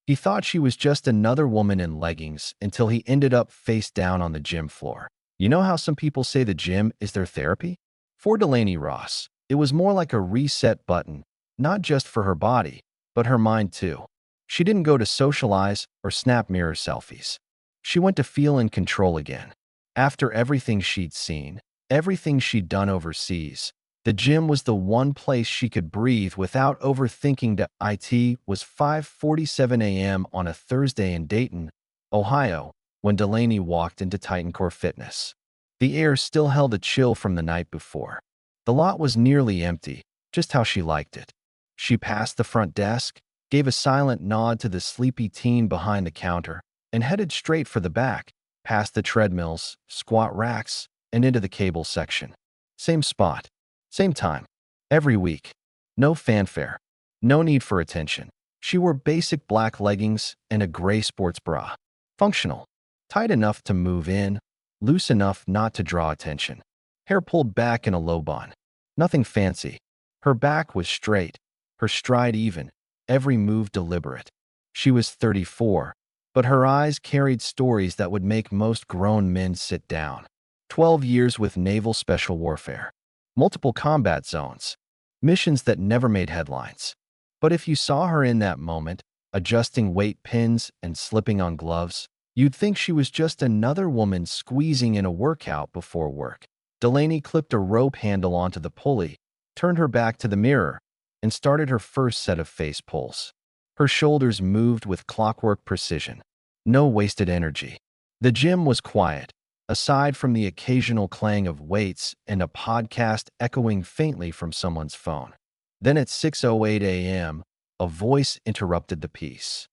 He thought she was just another woman in leggings until he ended up face down on the gym floor. You know how some people say the gym is their therapy? For Delaney Ross, it was more like a reset button, not just for her body, but her mind too. She didn't go to socialize or snap mirror selfies. She went to feel in control again. After everything she'd seen, everything she'd done overseas, the gym was the one place she could breathe without overthinking. The it was 5:47 a.m. on a Thursday in Dayton, Ohio, when Delaney walked into Titan Core Fitness. The air still held a chill from the night before. The lot was nearly empty, just how she liked it. She passed the front desk, gave a silent nod to the sleepy teen behind the counter, and headed straight for the back, past the treadmills, squat racks, and into the cable section. Same spot. Same time. Every week. No fanfare. No need for attention. She wore basic black leggings and a gray sports bra. Functional. Tight enough to move in, loose enough not to draw attention. Hair pulled back in a low bun. Nothing fancy. Her back was straight, her stride even, every move deliberate. She was 34, but her eyes carried stories that would make most grown men sit down. 12 years with naval special warfare. Multiple combat zones, missions that never made headlines. But if you saw her in that moment, adjusting weight pins and slipping on gloves, you'd think she was just another woman squeezing in a workout before work. Delaney clipped a rope handle onto the pulley, turned her back to the mirror, and started her first set of face pulls. Her shoulders moved with clockwork precision. No wasted energy. The gym was quiet, aside from the occasional clang of weights and a podcast echoing faintly from someone's phone. Then at 6:08 a.m., a voice interrupted the peace.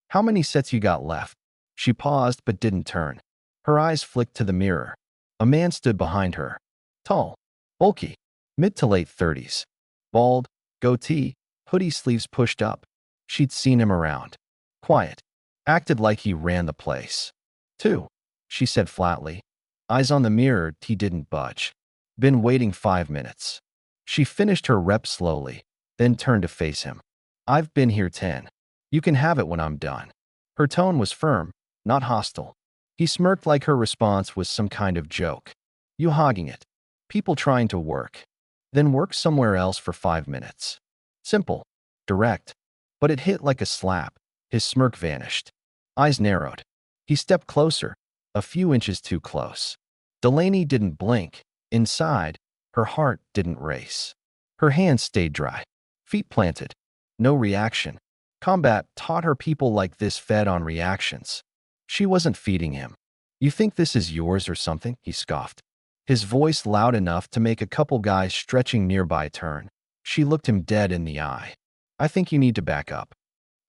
"How many sets you got left?" She paused but didn't turn. Her eyes flicked to the mirror. A man stood behind her. Tall, bulky, mid to late 30s. Bald, goatee, hoodie sleeves pushed up. She'd seen him around. Quiet. Acted like he ran the place. "Two," she said flatly. Eyes on the mirror, he didn't budge. "Been waiting 5 minutes." She finished her rep slowly, then turned to face him. "I've been here 10. You can have it when I'm done." Her tone was firm, not hostile. He smirked like her response was some kind of joke. "You hogging it. People trying to work. Then work somewhere else for 5 minutes." Simple. Direct. But it hit like a slap. His smirk vanished. Eyes narrowed. He stepped closer, a few inches too close. Delaney didn't blink. Inside, her heart didn't race. Her hands stayed dry. Feet planted. No reaction. Combat taught her people like this fed on reactions. She wasn't feeding him. "You think this is yours or something?" he scoffed. His voice loud enough to make a couple guys stretching nearby turn. She looked him dead in the eye. "I think you need to back up."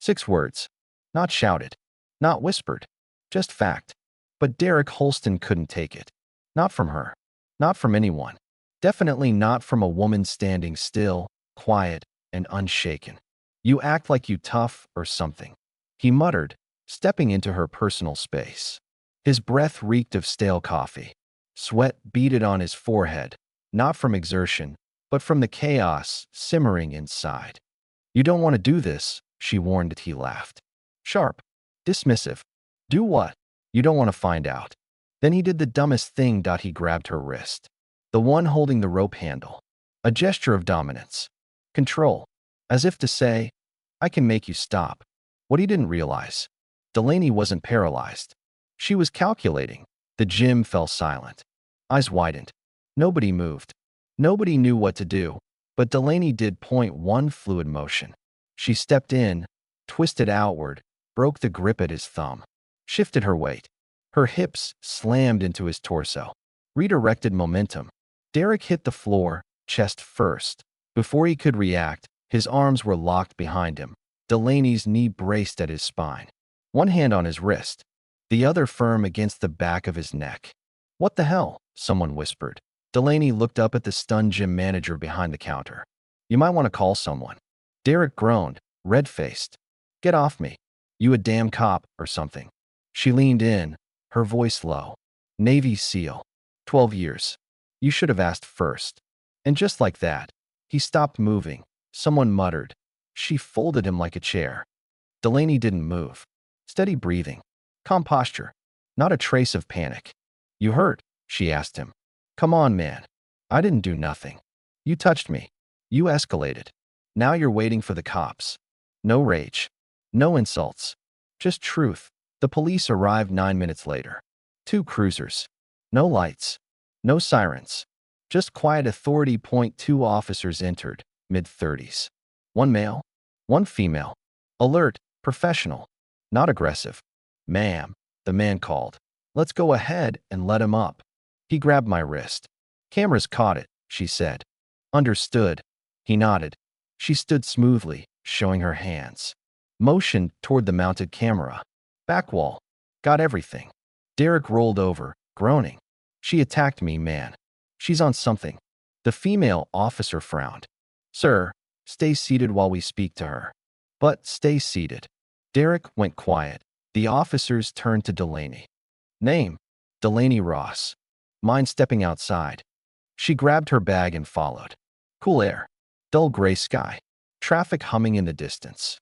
6 words. Not shouted. Not whispered. Just fact. But Derek Holston couldn't take it. Not from her. Not from anyone. Definitely not from a woman standing still, quiet, and unshaken. "You act like you tough or something," he muttered, stepping into her personal space. His breath reeked of stale coffee. Sweat beaded on his forehead, not from exertion, but from the chaos simmering inside. "You don't want to do this," she warned. He laughed. Sharp. Dismissive. "Do what?" "You don't want to find out." Then he did the dumbest thing. He grabbed her wrist. The one holding the rope handle. A gesture of dominance. Control. As if to say, "I can make you stop." What he didn't realize, Delaney wasn't paralyzed. She was calculating. The gym fell silent. Eyes widened. Nobody moved. Nobody knew what to do, but Delaney did. One fluid motion. She stepped in, twisted outward, broke the grip at his thumb, shifted her weight. Her hips slammed into his torso. Redirected momentum. Derek hit the floor, chest first. Before he could react, his arms were locked behind him. Delaney's knee braced at his spine. One hand on his wrist, the other firm against the back of his neck. "What the hell?" someone whispered. Delaney looked up at the stunned gym manager behind the counter. "You might want to call someone." Derek groaned, red-faced. "Get off me. You a damn cop or something." She leaned in, her voice low. "Navy SEAL. 12 years. You should have asked first." And just like that, he stopped moving. Someone muttered. She folded him like a chair. Delaney didn't move. Steady breathing. Calm posture. Not a trace of panic. "You hurt?" she asked him. "Come on, man. I didn't do nothing. You touched me. You escalated. Now you're waiting for the cops." No rage. No insults. Just truth. The police arrived 9 minutes later. 2 cruisers. No lights. No sirens. Just quiet authority. 2 officers entered, mid-30s. 1 male, 1 female. Alert, professional, not aggressive. "Ma'am," the man called. "Let's go ahead and let him up." He grabbed my wrist. "Cameras caught it," she said. "Understood." He nodded. She stood smoothly, showing her hands. Motioned toward the mounted camera. "Back wall. Got everything." Derek rolled over, groaning. "She attacked me, man. She's on something." The female officer frowned. "Sir, stay seated while we speak to her." "But stay seated." Derek went quiet. The officers turned to Delaney. "Name?" "Delaney Ross." "Mind stepping outside?" She grabbed her bag and followed. Cool air. Dull gray sky. Traffic humming in the distance.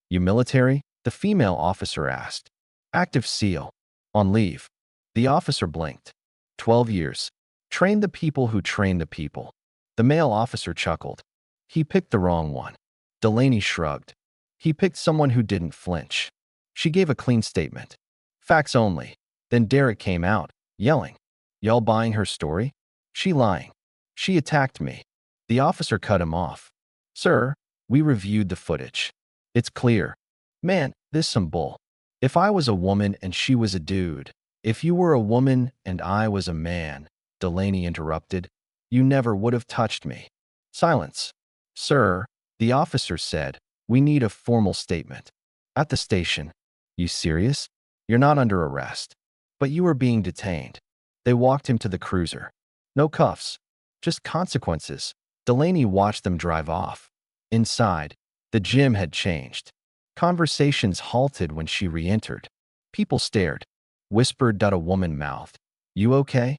"You military?" the female officer asked. "Active SEAL. On leave." The officer blinked. 12 years. Trained the people who train the people." The male officer chuckled. "He picked the wrong one." Delaney shrugged. "He picked someone who didn't flinch." She gave a clean statement. "Facts only." Then Derek came out, yelling. "Y'all buying her story? She lying. She attacked me." The officer cut him off. "Sir, we reviewed the footage. It's clear." "Man, this some bull. If I was a woman and she was a dude, if you were a woman and I was a man," Delaney interrupted, "you never would have touched me." Silence. "Sir," the officer said, "we need a formal statement." At the station. "You serious? You're not under arrest. But you are being detained." They walked him to the cruiser. No cuffs. Just consequences. Delaney watched them drive off. Inside, the gym had changed. Conversations halted when she re-entered. People stared. Whispered. A woman mouthed, "You okay?"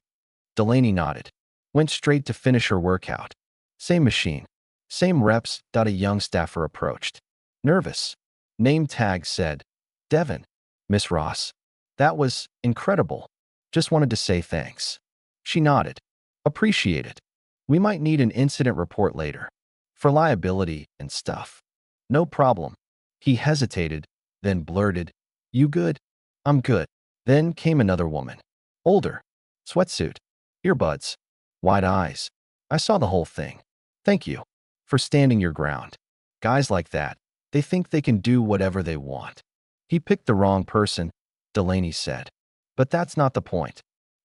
Delaney nodded. Went straight to finish her workout. Same machine. Same reps. A young staffer approached. Nervous. Name tag said, "Devin." "Miss Ross. That was incredible. Just wanted to say thanks." She nodded. "Appreciate it. We might need an incident report later. For liability and stuff." "No problem." He hesitated, then blurted, "You good?" "I'm good." Then came another woman. Older. Sweatsuit. Earbuds. Wide eyes. "I saw the whole thing. Thank you. For standing your ground." Guys like that, they think they can do whatever they want. "He picked the wrong person," Delaney said. "But that's not the point."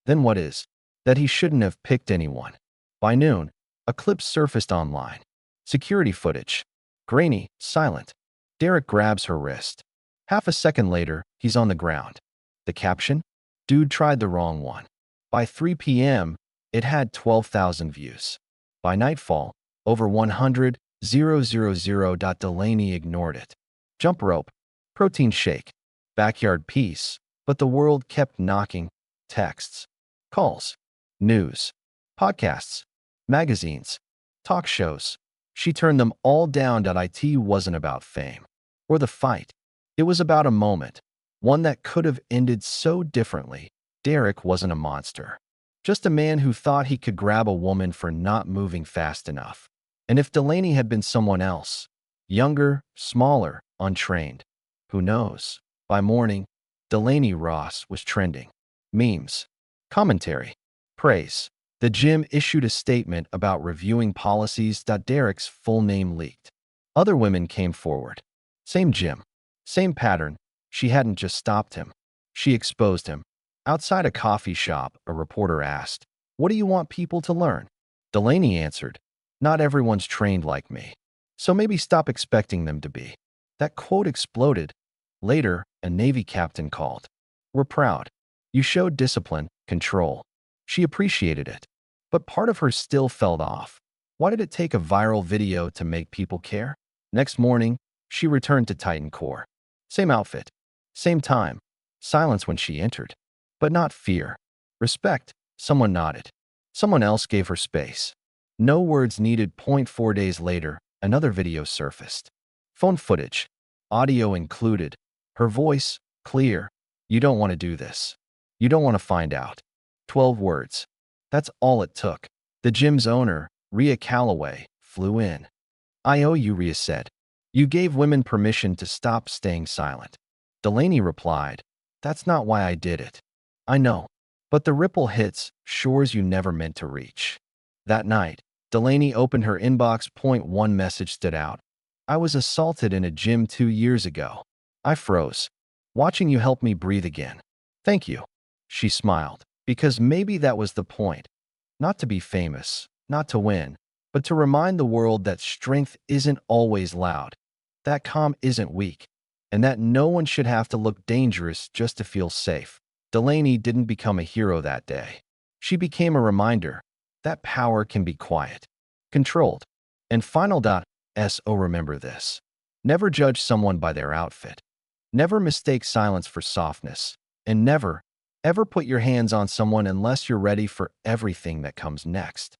"Then what is?" "That he shouldn't have picked anyone." By noon, a clip surfaced online. Security footage. Grainy, silent. Derek grabs her wrist. Half a second later, he's on the ground. The caption? "Dude tried the wrong one." By 3 p.m., it had 12,000 views. By nightfall, over 100,000. Delaney ignored it. Jump rope. Protein shake. Backyard peace. But the world kept knocking. Texts. Calls. News. Podcasts. Magazines. Talk shows. She turned them all down. It wasn't about fame or the fight. It was about a moment. One that could have ended so differently. Derek wasn't a monster. Just a man who thought he could grab a woman for not moving fast enough. And if Delaney had been someone else, younger, smaller, untrained, who knows? By morning, Delaney Ross was trending. Memes. Commentary. Praise. The gym issued a statement about reviewing policies. Derek's full name leaked. Other women came forward. Same gym. Same pattern. She hadn't just stopped him. She exposed him. Outside a coffee shop, a reporter asked, "What do you want people to learn?" Delaney answered, "Not everyone's trained like me. So maybe stop expecting them to be." That quote exploded. Later, a Navy captain called. "We're proud. You showed discipline, control." She appreciated it. But part of her still felt off. Why did it take a viral video to make people care? Next morning, she returned to Titan Core. Same outfit. Same time. Silence when she entered. But not fear. Respect. Someone nodded. Someone else gave her space. No words needed. 4 days later, another video surfaced. Phone footage. audio included. Her voice, clear. You don't want to do this. You don't want to find out. 12 words. That's all it took. The gym's owner, Rhea Calloway, flew in. I owe you, Rhea said. You gave women permission to stop staying silent. Delaney replied, that's not why I did it. I know. But the ripple hits shores you never meant to reach. That night, Delaney opened her inbox. One message stood out. I was assaulted in a gym 2 years ago. I froze. Watching you help me breathe again. Thank you. She smiled, because maybe that was the point. Not to be famous, not to win, but to remind the world that strength isn't always loud, that calm isn't weak, and that no one should have to look dangerous just to feel safe. Delaney didn't become a hero that day. She became a reminder that power can be quiet, controlled. And final.so remember this. Never judge someone by their outfit. Never mistake silence for softness. And never, ever put your hands on someone unless you're ready for everything that comes next.